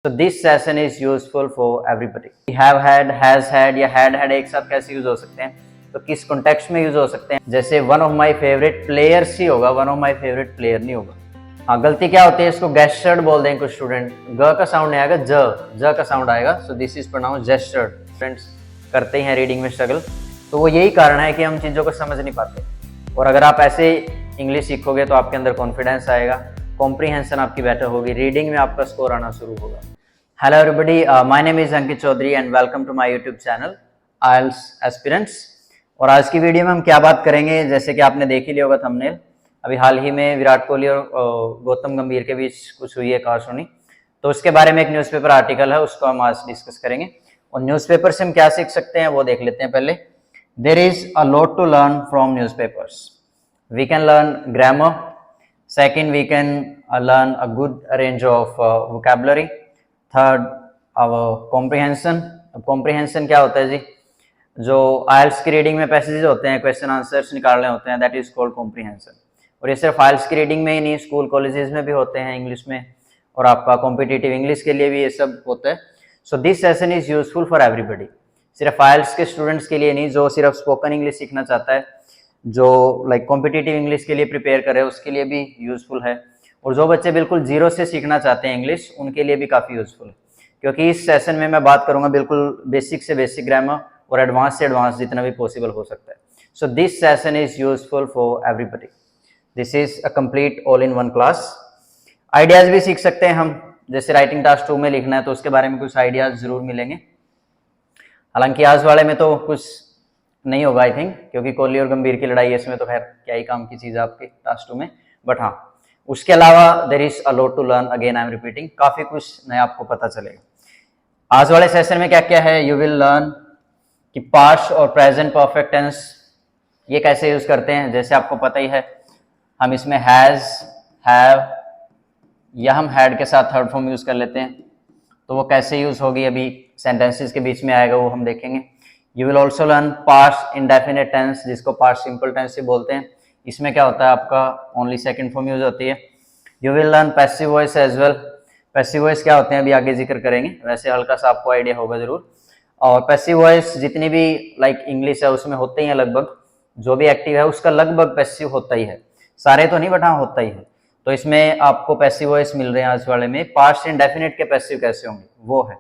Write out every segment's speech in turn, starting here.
So this session is useful for everybody. Have had, has had या had एक साथ कैसे यूज हो सकते हैं, तो किस कॉन्टेक्स्ट में यूज हो सकते हैं। जैसे one of my favourite players ही होगा, one of my favourite player नहीं होगा। हाँ, गलती क्या होती है, इसको गेस्चर्ड बोल देंगे कुछ स्टूडेंट, ग का साउंड नहीं आएगा, ज का साउंड आएगा। So this is pronounce gestured. Friends करते ही हैं रीडिंग में स्ट्रगल, तो वो यही कारण है कि हम चीज़ों को समझ नहीं पाते। और अगर आप ऐसे इंग्लिश सीखोगे तो आपके अंदर कॉन्फिडेंस आएगा, कॉम्प्रीहेंशन आपकी बेटर होगी, रीडिंग में आपका स्कोर आना शुरू होगा। Hello everybody, my name is Ankit Chaudhary and welcome to my YouTube channel IELTS aspirants. और आज की वीडियो में हम क्या बात करेंगे, जैसे कि आपने देख ही लिया होगा थंबनेल, अभी हाल ही में विराट कोहली और गौतम गंभीर के बीच कुछ हुई है कहासुनी, तो उसके बारे में एक न्यूज़पेपर आर्टिकल है, उसको हम आज डिस्कस करेंगे। और न्यूज़पेपर से हम क्या सीख सकते हैं वो देख लेते हैं। पहले, there is a lot to learn from newspapers. We can learn grammar, second we can learn a good range of vocabulary, third our comprehension. अब कॉम्प्रीहेंशन क्या होता है जी, जो IELTS की रीडिंग में पैसेजेस होते हैं, क्वेश्चन आंसर्स निकालने होते हैं, दैट इज कॉल्ड कॉम्प्रीहेंशन। और ये सिर्फ IELTS की रीडिंग में ही नहीं, स्कूल कॉलेजेस में भी होते हैं इंग्लिश में, और आपका कॉम्पिटिटिव इंग्लिश के लिए भी ये सब होता है। So this session is useful for everybody, सिर्फ IELTS के स्टूडेंट्स के लिए नहीं, जो सिर्फ स्पोकन इंग्लिश सीखना चाहता है, जो लाइक कॉम्पिटिटिव इंग्लिश के लिए प्रिपेयर करे, उसके लिए भी यूजफुल है। और जो बच्चे बिल्कुल जीरो से सीखना चाहते हैं इंग्लिश, उनके लिए भी काफ़ी यूजफुल है, क्योंकि इस सेशन में मैं बात करूंगा बिल्कुल बेसिक से बेसिक ग्रामर और एडवांस से एडवांस जितना भी पॉसिबल हो सकता है। So this session is useful for everybody. This is a complete all in one class. Ideas भी सीख सकते हैं हम, जैसे राइटिंग टास्क 2 में लिखना है तो उसके बारे में कुछ आइडियाज जरूर मिलेंगे। हालांकि आज वाले में तो कुछ नहीं होगा आई थिंक, क्योंकि कोहली और गंभीर की लड़ाई है, इसमें तो खैर क्या ही काम की चीज़ है आपके टास्क 2 में। बट हाँ, उसके अलावा there is a lot to learn, again I am repeating, काफ़ी कुछ नया आपको पता चलेगा। आज वाले सेशन में क्या क्या है, यू विल लर्न कि पास्ट और प्रेजेंट परफेक्ट टेंस ये कैसे यूज करते हैं। जैसे आपको पता ही है, हम इसमें हैज, हैव या हम हैड के साथ थर्ड फॉर्म यूज कर लेते हैं, तो वो कैसे यूज होगी अभी सेंटेंसेस के बीच में आएगा, वो हम देखेंगे। You will also learn past indefinite tense, जिसको पास्ट सिंपल टेंस से बोलते हैं। इसमें क्या होता है, आपका ओनली सेकंड फॉर्म यूज होती है। You will learn passive voice as well. Passive voice क्या होते हैं अभी आगे जिक्र करेंगे, वैसे हल्का सा आपको आइडिया होगा जरूर। और पैसिव वॉइस जितनी भी लाइक इंग्लिश है उसमें होते ही हैं लगभग, जो भी एक्टिव है उसका लगभग पैसिव होता ही है, सारे तो नहीं बट हाँ होता ही है। तो इसमें आपको पैसिव वॉइस मिल रहे हैं आज वाले में। पास्ट इंडेफिनिट के पैसिव कैसे होंगे वो है।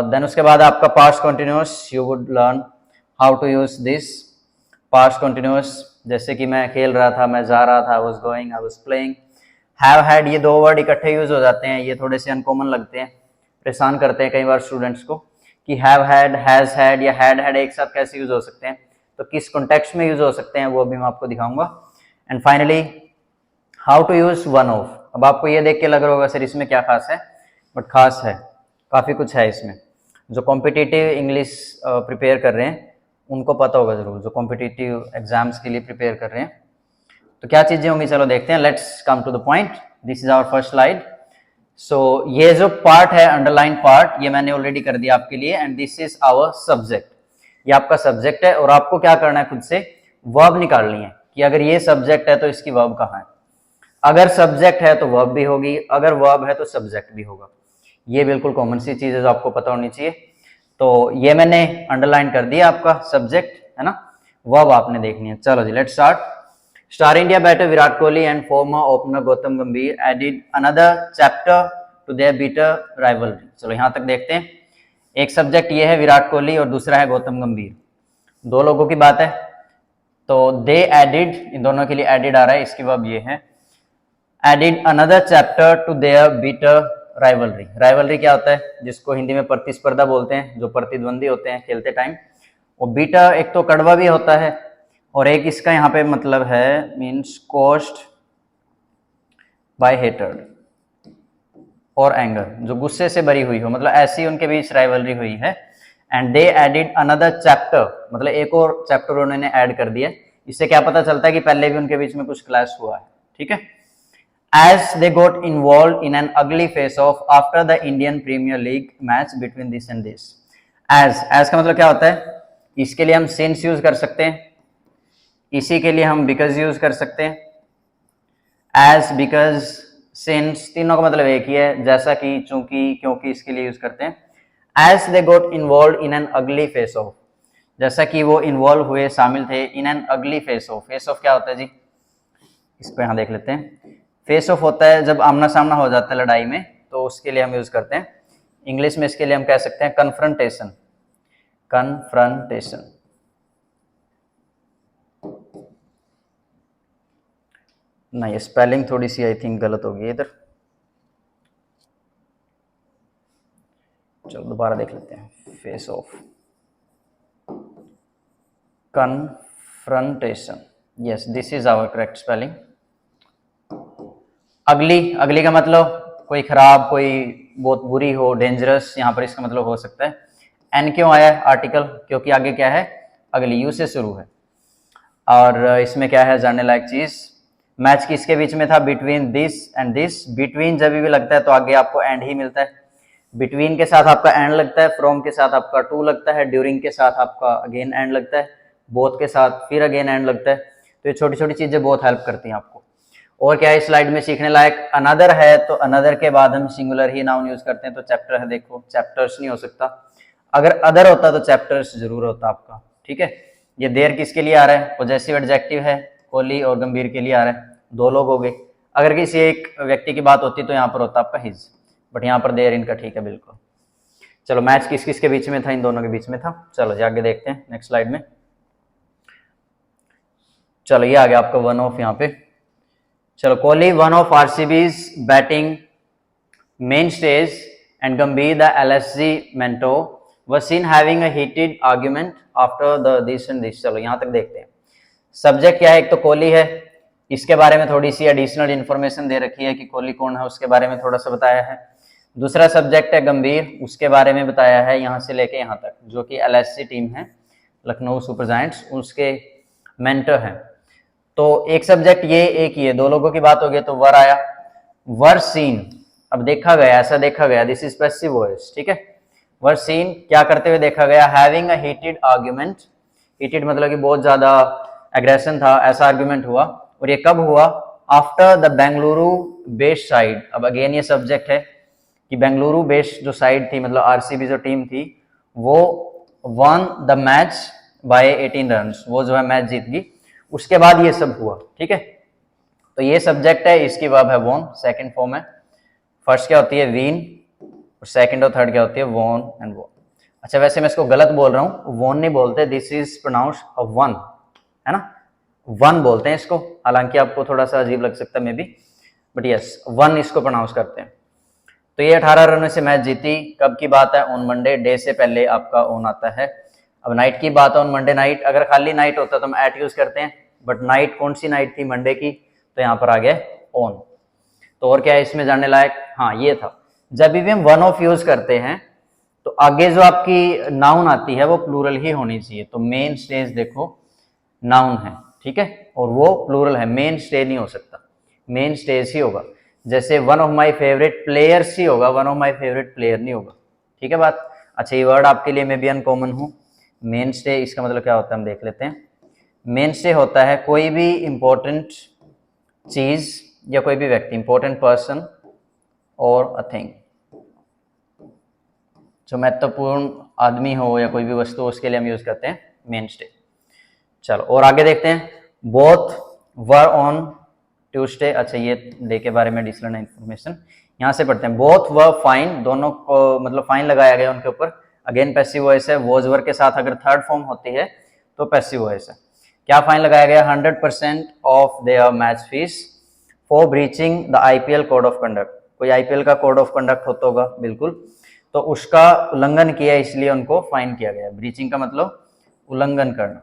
देन उसके बाद आपका past continuous, you would learn how to use this past continuous. जैसे कि मैं खेल रहा था, मैं जा रहा था, I was going, I was playing. Have had, ये दो वर्ड इकट्ठे यूज हो जाते हैं, ये थोड़े से अनकॉमन लगते हैं, परेशान करते हैं कई बार स्टूडेंट्स को कि हैव हैड, हैज हैड या हैड एक साथ कैसे यूज हो सकते हैं, तो किस कॉन्टेक्स्ट में यूज हो सकते हैं वो भी मैं आपको दिखाऊंगा। And finally how to use one of. अब आपको ये देख के लग रहा होगा सर इसमें क्या खास है, बट खास है, काफ़ी कुछ है इसमें। जो कॉम्पिटिटिव इंग्लिश प्रिपेयर कर रहे हैं उनको पता होगा जरूर, जो कॉम्पिटिटिव एग्जाम्स के लिए प्रिपेयर कर रहे हैं, तो क्या चीज़ें होंगी चलो देखते हैं। Let's come to the point, this is our first slide. So ये जो पार्ट है, अंडरलाइन पार्ट, ये मैंने ऑलरेडी कर दिया आपके लिए। And this is our subject, ये आपका सब्जेक्ट है, और आपको क्या करना है, खुद से वर्ब निकालनी है कि अगर ये सब्जेक्ट है तो इसकी वर्ब कहाँ है। अगर सब्जेक्ट है तो वर्ब भी होगी, अगर वर्ब है तो सब्जेक्ट भी होगा। ये बिल्कुल कॉमन सी चीज़ है जो आपको पता होनी चाहिए। तो ये मैंने अंडरलाइन कर दिया आपका सब्जेक्ट, है ना, वर्ब आपने देखनी है। चलो जी, let's start. Star India batter Virat Kohli and former opener Gautam Gambhir added another chapter to their bitter rivalry. चलो यहाँ तक देखते हैं। एक सब्जेक्ट ये है विराट कोहली और दूसरा है गौतम गंभीर, दो लोगों की बात है। तो दे एडिड, इन दोनों के लिए एडिड आ रहा है, इसकी वर्ब ये है, added another chapter to their bitter rivalry. Rivalry क्या होता है, जिसको हिंदी में प्रतिस्पर्धा बोलते हैं, जो प्रतिद्वंदी होते हैं खेलते टाइम। और बीटर एक तो कड़वा भी होता है, और एक इसका यहाँ पे मतलब है मीन्स कॉज्ड बाय हेटर्ड और एंगर, जो गुस्से से भरी हुई हो, मतलब ऐसी उनके बीच राइवलरी हुई है। And they added another chapter, मतलब एक और चैप्टर उन्होंने ऐड कर दिया। इससे क्या पता चलता है कि पहले भी उनके बीच में कुछ क्लैश हुआ है, ठीक है। As they got involved in an ugly face-off after the Indian Premier League match between this and this. As का मतलब क्या होता है, इसके लिए हम since यूज कर सकते हैं, इसी के लिए हम because यूज कर सकते हैं। As, because, सिंस, तीनों का मतलब एक ही है, जैसा कि, चूंकि, क्योंकि, इसके लिए यूज करते हैं। As they got involved in an ugly face off, जैसा कि वो इन्वॉल्व हुए, शामिल थे, in an ugly face off. Face off क्या होता है जी, इसको यहां देख लेते हैं। फेस ऑफ होता है जब आमना सामना हो जाता है लड़ाई में, तो उसके लिए हम यूज करते हैं। इंग्लिश में इसके लिए हम कह सकते हैं कन्फ्रंटेशन, कन्फ्रंटेशन। नहीं, स्पेलिंग थोड़ी सी आई थिंक गलत हो गई इधर, चलो दोबारा देख लेते हैं। Face off, confrontation, yes this is our correct spelling. Ugly, ugly का मतलब कोई खराब, कोई बहुत बुरी हो, डेंजरस, यहाँ पर इसका मतलब हो सकता है। एन क्यों आया है आर्टिकल, क्योंकि आगे क्या है, अगली, यू से शुरू है। और इसमें क्या है जानने लायक चीज, मैच किसके बीच में था, between this and this. Between जब भी लगता है तो आगे आपको एंड ही मिलता है, बिटवीन के साथ आपका एंड लगता है, फ्रॉम के साथ आपका टू लगता है, ड्यूरिंग के साथ आपका अगेन एंड लगता है, बोथ के साथ फिर अगेन एंड लगता है। तो ये छोटी छोटी चीजें बहुत हेल्प करती हैं आपको। और क्या है स्लाइड में सीखने लायक, अनदर है, तो अनदर के बाद हम सिंगुलर ही नाउन यूज करते हैं, तो चैप्टर है, देखो चैप्टर्स नहीं हो सकता, अगर अदर होता तो चैप्टर्स जरूर होता आपका, ठीक है। ये देर किसके लिए आ रहा है, पॉजेसिव एडजेक्टिव है, कोहली और गंभीर के लिए आ रहा है, दो लोग हो गए। अगर किसी एक व्यक्ति की बात होती तो यहाँ पर होता आपका हिज, बट यहाँ पर देर इनका ठीक है बिल्कुल। चलो मैच किस किस के बीच में था, इन दोनों के बीच में था। चलो जी आगे देखते हैं नेक्स्ट स्लाइड में। चलो ये आ गया आपका वन ऑफ यहाँ पे। चलो, Kohli one of RCB's batting main stage and Gambhir the LSG mentor was seen having a heated argument after the this and this। चलो यहाँ तक देखते हैं। सब्जेक्ट क्या है, एक तो कोहली है, इसके बारे में थोड़ी सी एडिशनल इन्फॉर्मेशन दे रखी है कि कोहली कौन है, उसके बारे में थोड़ा सा बताया है। दूसरा सब्जेक्ट है गंभीर, उसके बारे में बताया है यहाँ से लेके यहाँ तक, जो कि एलएससी टीम है, लखनऊ सुपर जायंट्स, उसके मेंटर हैं। तो एक सब्जेक्ट ये, एक ये, दो लोगों की बात हो गई तो वर आया, वर सीन, अब देखा गया, ऐसा देखा गया, दिस इज पैसिव वॉइस, ठीक है। वर सीन क्या करते हुए देखा गया, having a heated argument, heated मतलब कि बहुत ज्यादा एग्रेशन था, ऐसा आर्ग्यूमेंट हुआ। और ये कब हुआ, after the Bengaluru based side. अब अगेन ये सब्जेक्ट है कि बेंगलुरु बेस्ड जो साइड थी, मतलब आरसीबी जो टीम थी, वो one the match by 18 runs, वो जो है मैच जीत गई, उसके बाद ये सब हुआ, ठीक है। तो ये सब्जेक्ट है, इसकी वर्ब है वॉन, सेकंड फॉर्म है। फर्स्ट क्या होती है, वीन, और सेकंड और थर्ड क्या होती है, वॉन एंड वॉन। अच्छा वैसे मैं इसको गलत बोल रहा हूँ, वॉन नहीं बोलते, this is pronounce a one, है ना, वन बोलते हैं इसको, हालांकि आपको थोड़ा सा अजीब लग सकता है may be, but yes one इसको प्रोनाउंस करते हैं। तो ये 18 रनों से मैच जीती, कब की बात है, ऑन मंडे, डे से पहले आपका ऑन आता है। अब नाइट की बात है, ऑन मंडे नाइट, अगर खाली नाइट होता तो हम एट यूज करते हैं, बट नाइट कौन सी नाइट थी, मंडे की, तो यहाँ पर आ गया ऑन। तो और क्या है इसमें जानने लायक, हाँ ये था, जब भी हम वन ऑफ यूज करते हैं तो आगे जो आपकी नाउन आती है वो प्लूरल ही होनी चाहिए। तो मेन स्टेज देखो नाउन है, ठीक है, और वो प्लूरल है, मेन स्टे नहीं हो सकता, मेन स्टेज ही होगा। जैसे one of my favourite players ही होगा, one of my favourite player नहीं होगा, ठीक है बात। अच्छा ये वर्ड आपके लिए मैं भी अनकॉमन हूँ, मेन स्टे, इसका मतलब क्या होता है हम देख लेते हैं। मेन स्टे होता है कोई भी इंपॉर्टेंट चीज या कोई भी व्यक्ति, इंपॉर्टेंट पर्सन और अ थिंग, जो महत्वपूर्ण आदमी हो या कोई भी वस्तु, उसके लिए हम यूज करते हैं मेन स्टे। चलो और आगे देखते हैं, बोथ वर ऑन ट्यूसडे। अच्छा ये डे के बारे में एडिशनल इन्फॉर्मेशन यहाँ से पढ़ते हैं। बोथ वर फाइन, दोनों को मतलब फाइन लगाया गया उनके ऊपर, अगेन पैसिव वॉइस है, वॉज वर के साथ अगर थर्ड फॉर्म होती है तो पैसिव वॉइस है। क्या फाइन लगाया गया, 100% of their match fees for breaching the IPL code of conduct. कोई आईपीएल का कोड ऑफ कंडक्ट होता होगा, बिल्कुल, तो उसका उल्लंघन किया इसलिए उनको फाइन किया गया। ब्रीचिंग का मतलब उल्लंघन करना,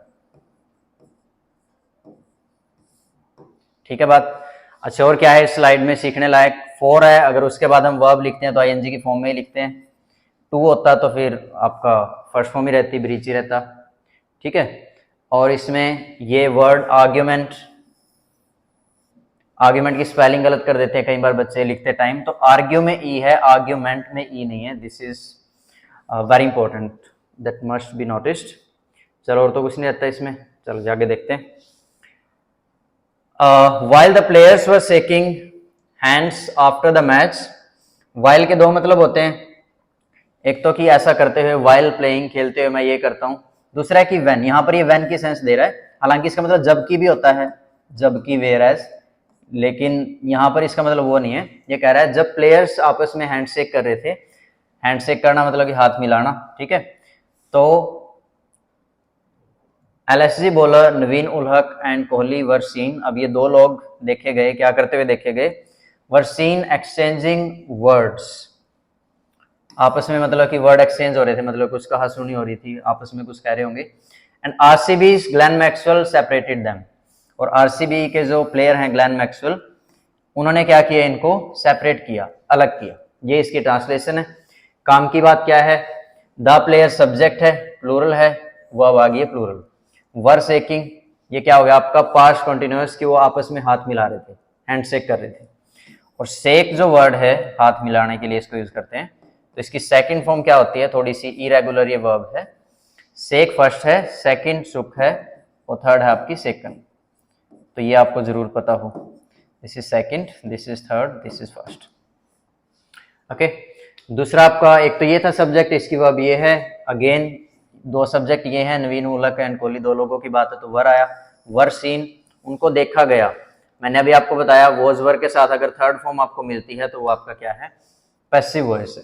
ठीक है बात। अच्छा और क्या है इस स्लाइड में सीखने लायक, फोर है, अगर उसके बाद हम वर्ब लिखते हैं तो आईएनजी की फॉर्म में ही लिखते हैं। टू होता तो फिर आपका फर्स्ट फॉर्म ही रहती, ब्रीच ही रहता, ठीक है। और इसमें ये वर्ड आर्ग्यूमेंट, आर्ग्यूमेंट की स्पेलिंग गलत कर देते हैं कई बार बच्चे लिखते टाइम, तो आर्ग्यू में ई है, आर्ग्यूमेंट में ई नहीं है, this is very important, that must be noticed. चलो और तो कुछ नहीं रहता इसमें, चलो जाके देखते हैं। While the players were shaking hands after the match. While के दो मतलब होते हैं, एक तो कि ऐसा करते हुए, वाइल प्लेइंग, खेलते हुए मैं ये करता हूँ। दूसरा है कि व्हेन, यहाँ पर ये व्हेन की सेंस दे रहा है, हालांकि इसका मतलब जबकि भी होता है, जबकि वेयर एज, लेकिन यहाँ पर इसका मतलब वो नहीं है। ये कह रहा है जब प्लेयर्स आपस में हैंडशेक कर रहे थे, हैंडशेक करना मतलब कि हाथ मिलाना, ठीक है। तो LSG bowler Naveen ul Haq and Kohli were seen, अब ये दो लोग देखे गए, क्या करते हुए देखे गए, वर सीन एक्सचेंजिंग वर्ड्स, आपस में मतलब कि वर्ड एक्सचेंज हो रहे थे, मतलब कुछ कहासुनी हो रही थी, आपस में कुछ कह रहे होंगे। And RCB Glenn Maxwell separated them, और आरसीबी के जो प्लेयर हैं ग्लेन मैक्सवेल, उन्होंने क्या किया, इनको सेपरेट किया, अलग किया। ये इसकी ट्रांसलेशन है। काम की बात क्या है, द प्लेयर सब्जेक्ट है, प्लूरल है, वर्ब आ गई है प्लूरल। वर शेकिंग, ये क्या हो गया आपका पास्ट कंटिन्यूअस, कि वो आपस में हाथ मिला रहे थे, हैंडशेक कर रहे थे। और शेक जो वर्ड है, हाथ मिलाने के लिए इसको यूज करते हैं, तो इसकी सेकंड फॉर्म क्या होती है, थोड़ी सी इरेगुलर ये वर्ब है। शेक फर्स्ट है, सेकंड सुक है, और थर्ड है आपकी सेकंड। तो ये आपको जरूर पता हो, this is second, this is third, this is first. Okay, दूसरा आपका, एक तो ये था सब्जेक्ट, इसकी वर्ब ये है। अगेन दो सब्जेक्ट ये हैं, नवीन उल हक एंड कोहली, दो लोगों की बात है, तो वर आया। वर सीन, उनको देखा गया। मैंने अभी आपको बताया वॉज वर के साथ अगर थर्ड फॉर्म आपको मिलती है तो वो आपका क्या है, पैसिव वॉइस है।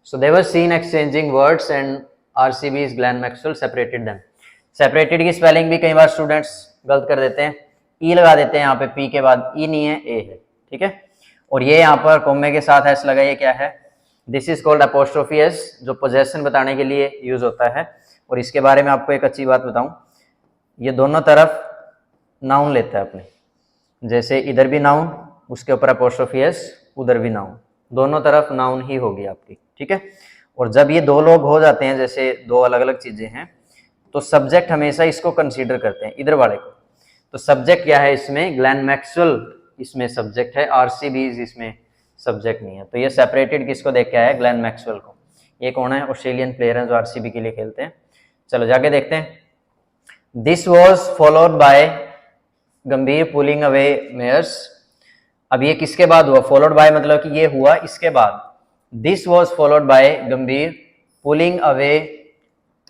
So they were seen exchanging words and RCB's Glenn Maxwell separated them. Separated की स्पेलिंग भी कई बार स्टूडेंट्स गलत कर देते हैं, ई लगा देते हैं यहाँ पे, पी के बाद ई नहीं है, ए है, ठीक है। और ये यहाँ पर कोमे के साथ एस लगा, ये क्या है, this is called apostrophe S, जो पोजेशन बताने के लिए यूज होता है। और इसके बारे में आपको एक अच्छी बात बताऊं, ये दोनों तरफ नाउन लेता है अपने, जैसे इधर भी नाउन, उसके ऊपर अपोस्ट्रोफी एस, उधर भी नाउन, दोनों तरफ नाउन ही होगी आपकी, ठीक है। और जब ये दो लोग हो जाते हैं, जैसे दो अलग अलग चीजें हैं, तो सब्जेक्ट हमेशा इसको कंसीडर करते हैं, इधर वाले को। तो सब्जेक्ट क्या है इसमें, ग्लेन मैक्सवेल इसमें सब्जेक्ट है, आरसीबी इसमें सब्जेक्ट नहीं है। तो ये सेपरेटेड किसको देख के आया है, ग्लेन मैक्सवेल को। ये कौन है, ऑस्ट्रेलियन प्लेयर हैं जो आरसीबी के लिए खेलते हैं। चलो जाके देखते हैं। दिस वॉज फॉलोड बाय गंभीर पुलिंग अवे मेयर्स। अब ये किसके बाद हुआ, फॉलोड बाय मतलब कि ये हुआ इसके बाद। दिस वॉज फॉलोड बाय गंभीर पुलिंग अवे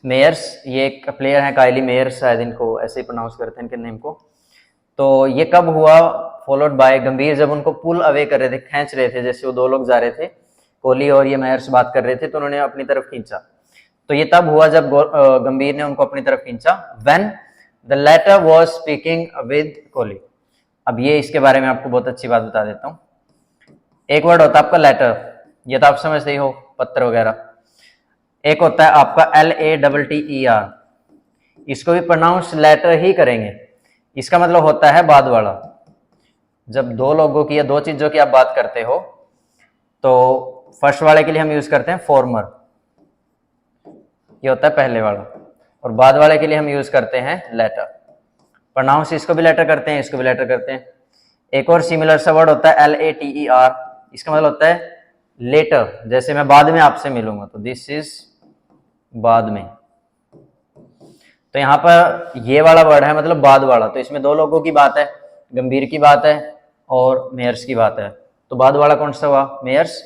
मेयर्स, ये एक प्लेयर है काइली मेयर्स, शायद इनको ऐसे ही प्रोनाउंस करते हैं इनके नेम को। तो ये कब हुआ, फॉलोड बाय गंभीर, जब उनको पुल अवे कर रहे थे, खींच रहे थे, जैसे वो दो लोग जा रहे थे, कोहली और ये मेयर्स बात कर रहे थे, तो उन्होंने अपनी तरफ खींचा। तो ये तब हुआ जब गंभीर ने उनको अपनी तरफ खींचा, when the letter was speaking with Kohli. अब ये इसके बारे में आपको बहुत अच्छी बात बता देता हूँ। एक वर्ड होता है आपका लेटर, ये तो आप समझते ही हो, पत्र वगैरह। एक होता है आपका LATTER, इसको भी प्रोनाउंस लेटर ही करेंगे। इसका मतलब होता है बाद वाला। जब दो लोगों की या दो चीजों की आप बात करते हो, तो फर्स्ट वाले के लिए हम यूज करते हैं फॉर्मर, ये होता है पहले वाला, और बाद वाले के लिए हम यूज करते हैं लेटर। प्रोनाउंस इसको भी लेटर करते हैं, इसको भी लेटर करते हैं। एक और सिमिलर सा वर्ड होता है LATER, इसका मतलब होता है लेटर, जैसे मैं बाद में आपसे मिलूंगा, तो दिस इज बाद में। तो यहाँ पर ये वाला वर्ड है मतलब बाद वाला, तो इसमें दो लोगों की बात है, गंभीर की बात है और मेयर्स की बात है। तो बाद वाला कौन सा हुआ, मेयर्स।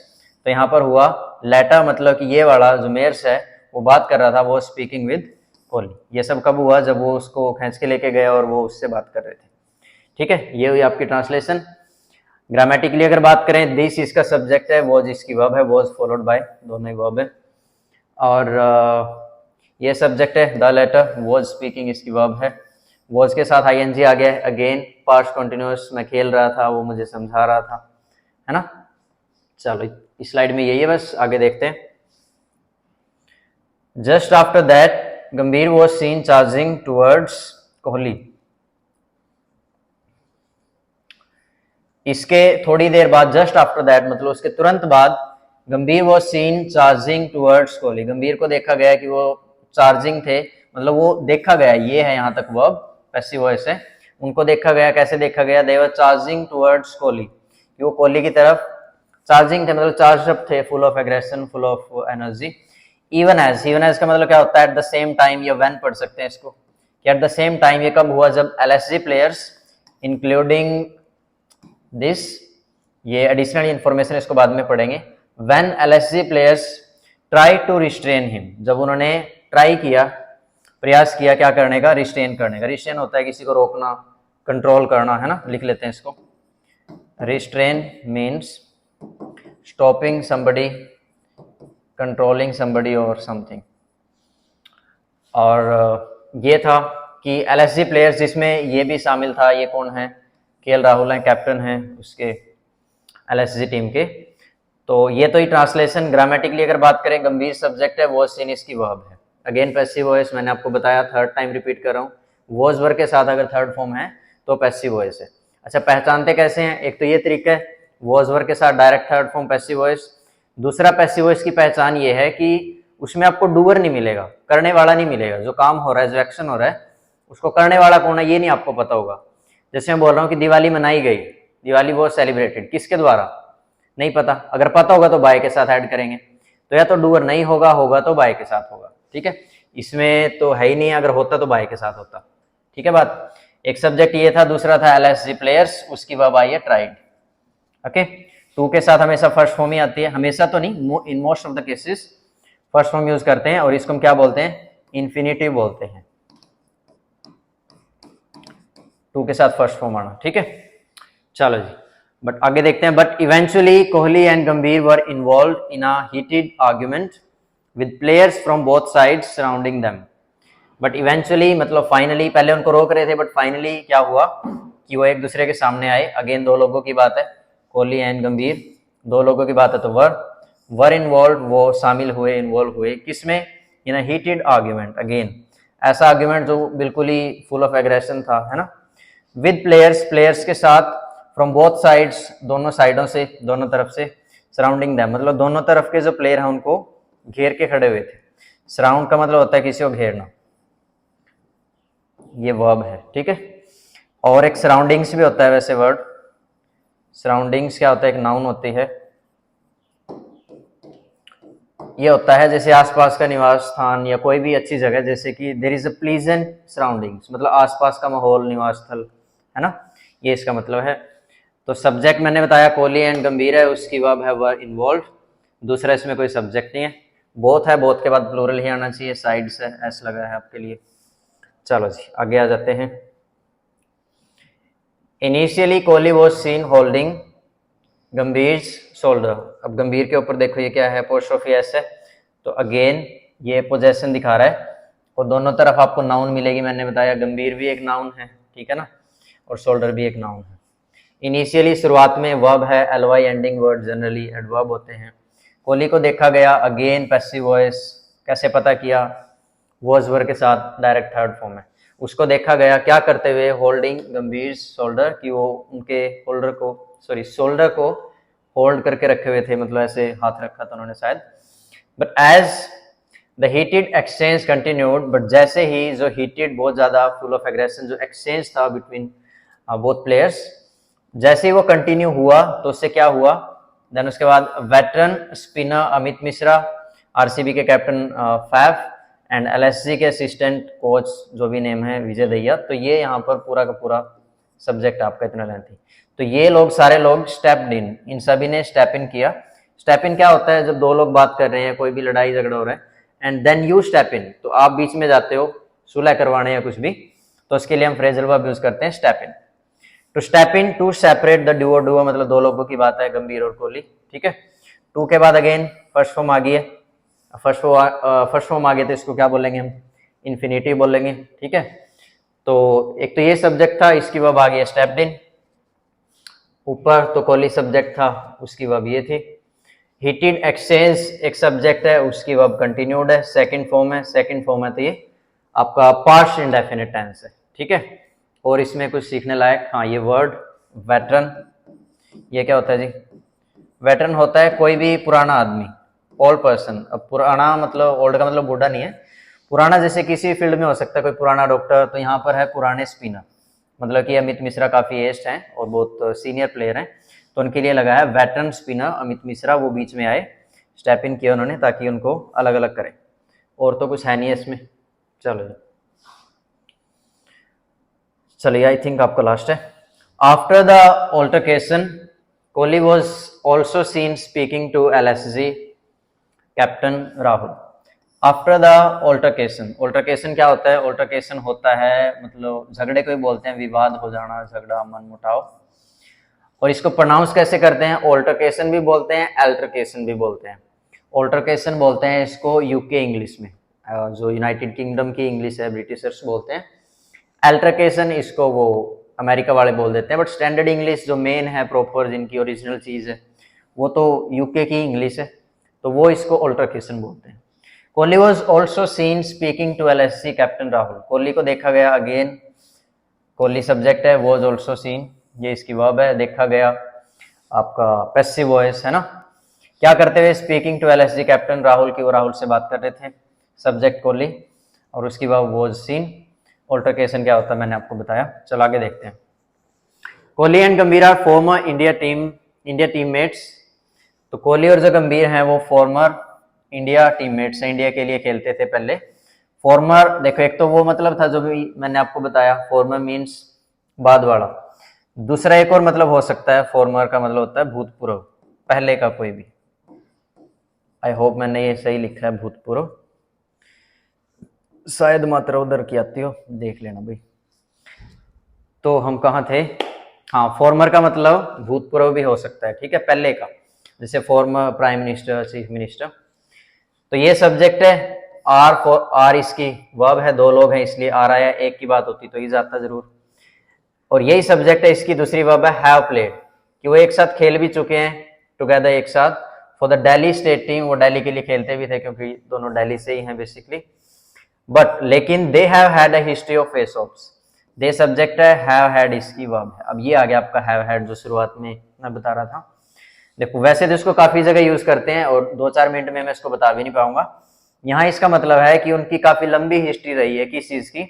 तो यहाँ पर हुआ लेटर, मतलब कि ये वाला जो मेयर्स है वो बात कर रहा था, वो स्पीकिंग विद कोहली। ये सब कब हुआ, जब वो उसको खींच के लेके गए और वो उससे बात कर रहे थे, ठीक है। ये हुई आपकी ट्रांसलेशन। ग्रामेटिकली अगर बात करें, दिस इसका सब्जेक्ट है, वॉज इसकी वर्ब है, वॉज फॉलोड बाय, दोनों ही वर्ब है। और ये सब्जेक्ट है, द लेटर, वॉज स्पीकिंग इसकी वर्ब है, वॉज के साथ ING आ गया, अगेन पास्ट कंटिन्यूअस, मैं खेल रहा था, वो मुझे समझा रहा था, है ना। चलो इस स्लाइड में यही है, बस आगे देखते हैं। जस्ट आफ्टर दैट गंभीर was seen charging towards Kohli. इसके थोड़ी देर बाद, जस्ट आफ्टर दैट मतलब उसके तुरंत बाद, गंभीर was seen charging towards Kohli. गंभीर को देखा गया कि वो चार्जिंग थे, मतलब वो देखा गया, ये है यहाँ तक वर्ब, पैसिव वॉइस है। उनको देखा गया, कैसे देखा गया, they were charging towards Kohli, वो कोहली की तरफ चार्जिंग थे, मतलब चार्ज अप थे, full of aggression, full of energy. Even as का मतलब क्या होता है, एट द सेम टाइम, या व्हेन पढ़ सकते हैं इसको, कि एट द सेम टाइम। ये कब हुआ, जब LSG प्लेयर्स इंक्लूडिंग दिस ये एडिशनल इन्फॉर्मेशन इसको बाद में पढ़ेंगे। When LSG players try to restrain him, जब उन्होंने ट्राई किया, प्रयास किया क्या करने का, रिस्ट्रेन करने का। रिस्ट्रेन होता है किसी को रोकना, कंट्रोल करना, है ना, लिख लेते हैं इसको। Restrain means stopping somebody, controlling somebody और समथिंग। और ये था कि एलएसजी प्लेयर्स, जिसमें ये भी शामिल था, ये कौन है, केएल राहुल हैं, कैप्टन हैं उसके एलएसजी टीम के। तो ये तो ही ट्रांसलेशन। ग्रामेटिकली अगर बात करें, गंभीर सब्जेक्ट है, वॉज सीन इसकी वर्ब है। अगेन पैसिव वॉइस, मैंने आपको बताया, थर्ड टाइम रिपीट कर रहा हूँ, वॉज वर्ब के साथ अगर थर्ड फॉर्म है तो पैसिव वॉइस है। अच्छा, पहचानते कैसे हैं? एक तो ये तरीका है, वॉज वर्ब के साथ direct third form passive voice. दूसरा, पैसिव वॉइस की पहचान ये है कि उसमें आपको डूअर नहीं मिलेगा, करने वाला नहीं मिलेगा। जो काम हो रहा है, जो एक्शन हो रहा है, उसको करने वाला कौन है ये नहीं आपको पता होगा। जैसे मैं बोल रहा हूँ कि दिवाली मनाई गई, दिवाली वॉज सेलिब्रेटेड, किसके द्वारा नहीं पता। अगर पता होगा तो बाय के साथ ऐड करेंगे। तो या तो डूअर नहीं होगा, होगा तो बाय के साथ होगा। ठीक है, इसमें तो है ही नहीं, अगर होता तो बाय के साथ होता। ठीक है बात। एक सब्जेक्ट ये था, दूसरा था एलएसजी प्लेयर्स, उसकी वर्ब आई है ट्राइड। ओके, टू के साथ हमेशा फर्स्ट फॉर्म ही आती है, हमेशा तो नहीं, in most of the cases first form use करते हैं, और इसको हम क्या बोलते हैं, इन्फिनिटिव बोलते हैं। टू के साथ फर्स्ट फॉर्म आना। ठीक है, चलो जी, बट आगे देखते हैं। But eventually Kohli and Gambhir were involved in a heated argument with players from both sides surrounding them. But eventually मतलब फाइनली, पहले उनको रोक रहे थे, बट फाइनली क्या हुआ कि वो एक दूसरे के सामने आए। अगेन दो लोगों की बात है, कोहली एंड गंभीर, दो लोगों की बात है। तो वर इन्वॉल्व, वो शामिल हुए, इन्वॉल्व हुए किसमें, इन अ हीटेड आर्ग्यूमेंट। अगेन ऐसा आर्ग्यूमेंट जो बिल्कुल ही फुल ऑफ एग्रेशन था, है ना। विद प्लेयर्स, प्लेयर्स के साथ, फ्रॉम बोथ साइड्स, दोनों साइडों से, दोनों तरफ से, सराउंडिंग दैम मतलब दोनों तरफ के जो प्लेयर हैं उनको घेर के खड़े हुए थे। सराउंड का मतलब होता है किसी को घेरना, ये वर्ब है। ठीक है, और एक सराउंडिंग्स भी होता है वैसे वर्ड। सराउंडिंग्स क्या होता है, एक नाउन होती है। ये होता है जैसे आसपास का निवास स्थान या कोई भी अच्छी जगह, जैसे कि there is a pleasant surroundings, मतलब आसपास का माहौल, निवास स्थल, है ना, ये इसका मतलब है। तो सब्जेक्ट मैंने बताया कोहली एंड गंभीर है, उसकी वर्ब है वर इन्वॉल्व। दूसरा इसमें कोई सब्जेक्ट नहीं है, बोथ है, बोथ के बाद प्लूरल ही आना चाहिए। साइड्स है, एस लगा है आपके लिए। चलो जी, आगे आ जाते हैं। Initially Kohli was seen holding गंभीर शोल्डर। अब गंभीर के ऊपर देखो ये क्या है, अपोस्ट्रोफी एस है, तो अगेन ये पोजेशन दिखा रहा है, और दोनों तरफ आपको नाउन मिलेगी। मैंने बताया गंभीर भी एक नाउन है, ठीक है ना, और शोल्डर भी एक नाउन है। इनिशियली शुरुआत में वर्ब है, एलवाई एंडिंग वर्ड जनरली एडवर्ब होते हैं। कोहली को देखा गया, अगेन पैसिव वॉइस, कैसे पता किया, वॉज वर्ब के साथ डायरेक्ट थर्ड फॉर्म है। उसको देखा गया क्या करते हुए, होल्डिंग गंभीर शोल्डर, कि वो उनके शोल्डर को होल्ड करके रखे हुए थे, मतलब ऐसे हाथ रखा था उन्होंने शायद। But as the heated exchange continued, but जैसे ही जो हीटेड, बहुत ज्यादा फुल ऑफ एग्रेशन जो एक्सचेंज था बिटवीन बोथ प्लेयर्स, जैसे ही वो कंटिन्यू हुआ तो उससे क्या हुआ, देन उसके बाद veteran spinner Amit Mishra, RCB के कैप्टन फैफ, एंड एलएसजी के असिस्टेंट कोच जो भी नेम है विजय दहिया। तो ये यहाँ पर पूरा का पूरा सब्जेक्ट आपका इतना लेंथी। तो ये लोग सारे लोग स्टेप्ड इन सभी ने स्टेप इन किया। स्टेप इन क्या होता है, जब दो लोग बात कर रहे हैं, कोई भी लड़ाई झगड़ा हो रहा है, and then you step in, तो आप बीच में जाते हो सुलह करवाने या कुछ भी, तो उसके लिए हम फ्रेजल वर्ब यूज करते हैं step in. To step in, to separate the duo, duo मतलब दो लोगों की बात है, गंभीर और कोहली। ठीक है, टू के बाद अगेन फर्स्ट फॉर्म आ गई है, फर्स्ट फॉर्म आ गए तो इसको क्या बोलेंगे हम, इन्फिनिटिव बोलेंगे। ठीक है, तो एक तो ये सब्जेक्ट था, इसकी वर्ब आ गई स्टेप्ड इन। ऊपर तो कोहली सब्जेक्ट था, उसकी वर्ब ये थी। हीटेड एक्सचेंज एक सब्जेक्ट है, उसकी वर्ब कंटिन्यूड है, सेकंड फॉर्म है। सेकंड फॉर्म है तो ये आपका पास्ट इंडेफिनिट टेंस है। ठीक है, और इसमें कुछ सीखने लायक, हाँ, ये वर्ड वेटरन, ये क्या होता है जी, वेटरन होता है कोई भी पुराना आदमी, ओल्ड पर्सन। अब पुराना मतलब, ओल्ड का मतलब बूढ़ा नहीं है, पुराना जैसे किसी फील्ड में हो सकता है, कोई पुराना डॉक्टर, तो यहाँ पर है पुराने स्पिनर, मतलब कि अमित मिश्रा काफी एज्ड हैं और बहुत सीनियर प्लेयर हैं, तो उनके लिए लगा है वेटरन स्पिनर अमित मिश्रा, वो बीच में आए, स्टेप इन किया उन्होंने ताकि उनको अलग अलग करें। और तो कुछ है नहीं है इसमें। चलो चलिए, आई थिंक आपका लास्ट है। After the altercation Kohli was also seen speaking to LSG captain Rahul after the altercation. Altercation क्या होता है? ऑल्टरकेशन होता है मतलब झगड़े को ही बोलते हैं, विवाद हो जाना, झगड़ा, मनमुटाव। और इसको प्रोनाउंस कैसे करते हैं? ऑल्टरकेशन भी बोलते हैं, एल्टरकेशन भी बोलते हैं। ऑल्टरकेशन बोलते हैं इसको यूके इंग्लिश में, जो यूनाइटेड किंगडम की इंग्लिश है, ब्रिटिशर्स बोलते हैं। एल्टरकेशन इसको वो अमेरिका वाले बोल देते हैं, बट स्टैंडर्ड इंग्लिश जो मेन है, प्रॉपर जिनकी ओरिजिनल चीज़ है, वो तो यूके की इंग्लिश है, तो वो इसको ऑल्टरकेशन बोलते हैं। Kohli was also seen speaking to LSG captain Rahul. Kohli को देखा गया, अगेन कोहली सब्जेक्ट है, वॉज ऑल्सो सीन ये इसकी वर्ब है, देखा गया आपका पैसिव वॉइस है ना। क्या करते हुए? Speaking to LSG captain Rahul की, वो राहुल से बात कर रहे थे, सब्जेक्ट कोहली, और उसकी वर्ब वॉज सीन। ऑल्टरकेशन क्या होता है मैंने आपको बताया। चलो आगे देखते हैं। कोहली एंड गंभीर आर फॉर्मर इंडिया टीममेट्स। तो कोहली और जो गंभीर हैं वो फॉर्मर इंडिया टीममेट्स हैं, इंडिया के लिए खेलते थे पहले। फॉर्मर देखो, एक तो वो मतलब था जो भी मैंने आपको बताया, फॉर्मर मीन्स बाद वाला। दूसरा एक और मतलब हो सकता है, फॉर्मर का मतलब होता है भूतपूर्व, पहले का कोई भी। आई होप मैंने ये सही लिखा है, भूतपूर्व, शायद मात्रा उधर की आती हो, देख लेना भाई। तो हम कहाँ थे? हाँ, फॉर्मर का मतलब भूतपूर्व भी हो सकता है, ठीक है, पहले का, जैसे former prime minister, chief minister. तो ये सब्जेक्ट है, आर इसकी वर्ब है, दो लोग हैं इसलिए आर आया, एक की बात होती तो ये जाता जरूर। और यही सब्जेक्ट है, इसकी दूसरी वर्ब है हैव प्लेड, कि वो एक साथ खेल भी चुके हैं टुगेदर, एक साथ, for the Delhi state team. वो दिल्ली के लिए खेलते भी थे क्योंकि दोनों दिल्ली से ही हैं बेसिकली। बट लेकिन they have had a history of face offs. They subject है, हैव हैड इसकी वर्ब है। अब ये आ गया आपका हैव हैड, जो शुरुआत में मैं बता रहा था। देखो वैसे तो इसको काफी जगह यूज करते हैं और 2-4 मिनट में मैं इसको बता भी नहीं पाऊंगा। यहाँ इसका मतलब है कि उनकी काफी लंबी हिस्ट्री रही है, किस चीज की?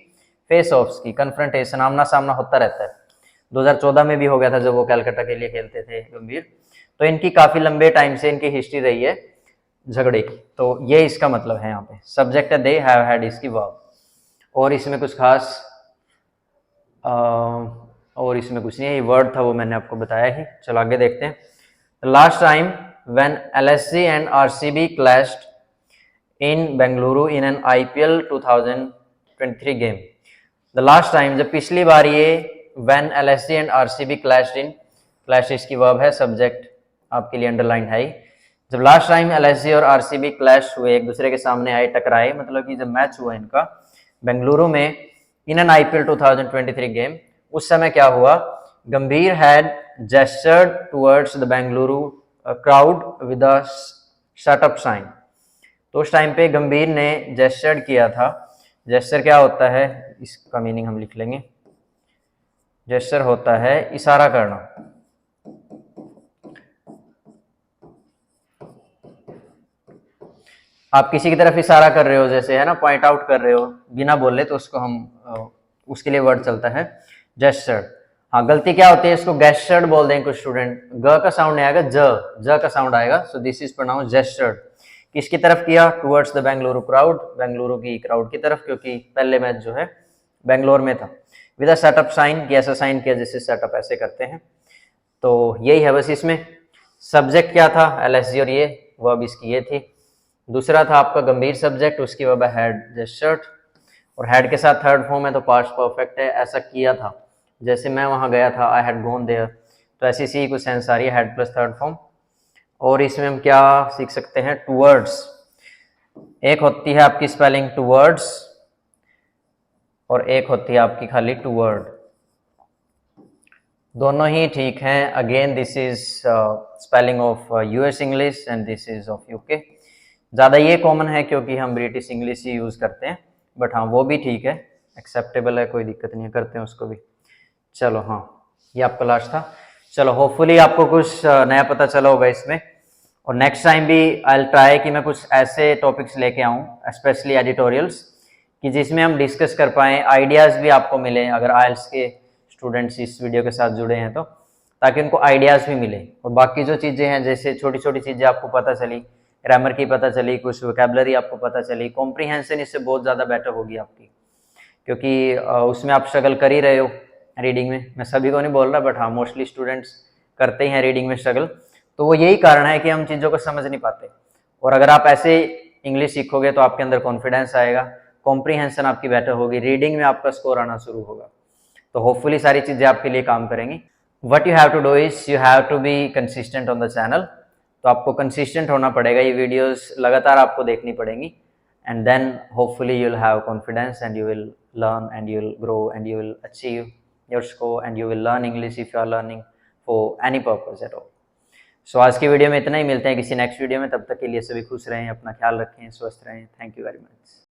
फेस ऑफ्स की, कन्फ्रंटेशन, आमना सामना होता रहता है। 2014 में भी हो गया था जब वो कलकत्ता के लिए खेलते थे गंभीर। तो इनकी काफी लंबे टाइम से इनकी हिस्ट्री रही है झगड़े की। तो ये इसका मतलब है, यहाँ पे सब्जेक्ट है, दे हैव हैड इसकी वर्ब। और इसमें कुछ खास और इसमें कुछ नहीं है, ये वर्ड था वो मैंने आपको बताया ही। चलो आगे देखते हैं। Last time when LSG and RCB clashed in Bengaluru in an IPL 2023 game। The last time, जब पिछली बार ये when LSG and RCB clashed in, clash इसकी वर्ब है, सब्जेक्ट आपके लिए अंडरलाइन है। जब लास्ट टाइम LSG और RCB क्लैश हुए, एक दूसरे के सामने आए, टकराए, मतलब कि जब मैच हुआ इनका बेंगलुरु में इन एन IPL 2023 गेम, उस समय क्या हुआ? Gambhir had gestured towards the Bengaluru crowd with a shut up sign. तो उस टाइम पे गंभीर ने जेस्चर किया था। जेस्चर क्या होता है, इसका मीनिंग हम लिख लेंगे। जेस्चर होता है इशारा करना। आप किसी की तरफ इशारा कर रहे हो, जैसे है ना, पॉइंट आउट कर रहे हो बिना बोले, तो उसको हम उसके लिए वर्ड चलता है जेस्चर। हाँ, गलती क्या होती है, इसको गेस्चर्ड बोल देंगे कुछ स्टूडेंट, ग का साउंड नहीं आएगा, ज का साउंड आएगा। So this is pronounce gestured. किसकी तरफ किया? Towards the Bengaluru crowd, Bengaluru की क्राउड की तरफ, क्योंकि पहले मैच जो है बेंगलोर में था। विद अ सेटअप साइन, कि ऐसा साइन किया जैसे सेटअप ऐसे करते हैं। तो यही है बस इसमें। सब्जेक्ट क्या था? LSG, और ये वर्ब इसकी ये थी। दूसरा था आपका गंभीर सब्जेक्ट, उसकी वर्ब हैड जेस्चर्ड, और हैड के साथ थर्ड फॉर्म है तो पास्ट परफेक्ट है, ऐसा किया था, जैसे मैं वहां गया था, आई हैड गॉन देयर, तो ऐसी सी कुछ सेंस आ रही है, हैड प्लस थर्ड फॉर्म। और इसमें हम क्या सीख सकते हैं? टूवर्ड्स, एक होती है आपकी स्पेलिंग टूवर्ड्स और एक होती है आपकी खाली टूवर्ड, दोनों ही ठीक हैं। Again this is spelling of US English and this is of UK। ज़्यादा ये कॉमन है क्योंकि हम ब्रिटिश इंग्लिश ही यूज़ करते हैं, बट हाँ वो भी ठीक है, एक्सेप्टेबल है, कोई दिक्कत नहीं है, करते हैं उसको भी। चलो हाँ, ये आपका लास्ट था। चलो होपफुली आपको कुछ नया पता चला होगा इसमें, और नेक्स्ट टाइम भी आई विल ट्राई कि मैं कुछ ऐसे टॉपिक्स लेके आऊँ, स्पेशली एडिटोरियल्स, कि जिसमें हम डिस्कस कर पाएँ, आइडियाज़ भी आपको मिले अगर IELTS के स्टूडेंट्स इस वीडियो के साथ जुड़े हैं तो, ताकि उनको आइडियाज़ भी मिले। और बाकी जो चीज़ें हैं, जैसे छोटी छोटी चीज़ें आपको पता चली, ग्रामर की पता चली, कुछ वोकैबुलरी आपको पता चली, कॉम्प्रीहेंशन इससे बहुत ज़्यादा बेटर होगी आपकी, क्योंकि उसमें आप स्ट्रगल कर ही रहे हो रीडिंग में। मैं सभी को नहीं बोल रहा, बट हाँ मोस्टली स्टूडेंट्स करते हैं रीडिंग में स्ट्रगल, तो वो यही कारण है कि हम चीज़ों को समझ नहीं पाते। और अगर आप ऐसे इंग्लिश सीखोगे तो आपके अंदर कॉन्फिडेंस आएगा, कॉम्प्रीहेंशन आपकी बेटर होगी, रीडिंग में आपका स्कोर आना शुरू होगा। तो होपफुली सारी चीज़ें आपके लिए काम करेंगी। What you have to do is you have to be consistent on the channel. तो आपको कंसिस्टेंट होना पड़ेगा, ये वीडियोस लगातार आपको देखनी पड़ेंगी, and then hopefully you'll have confidence and you will learn and you will grow and you will achieve your score and you will learn English if you are learning for any purpose at all. So आज की video में इतना ही, मिलते हैं किसी next video में, तब तक के लिए सभी खुश रहें, अपना ख्याल रखें, स्वस्थ रहें। Thank you very much.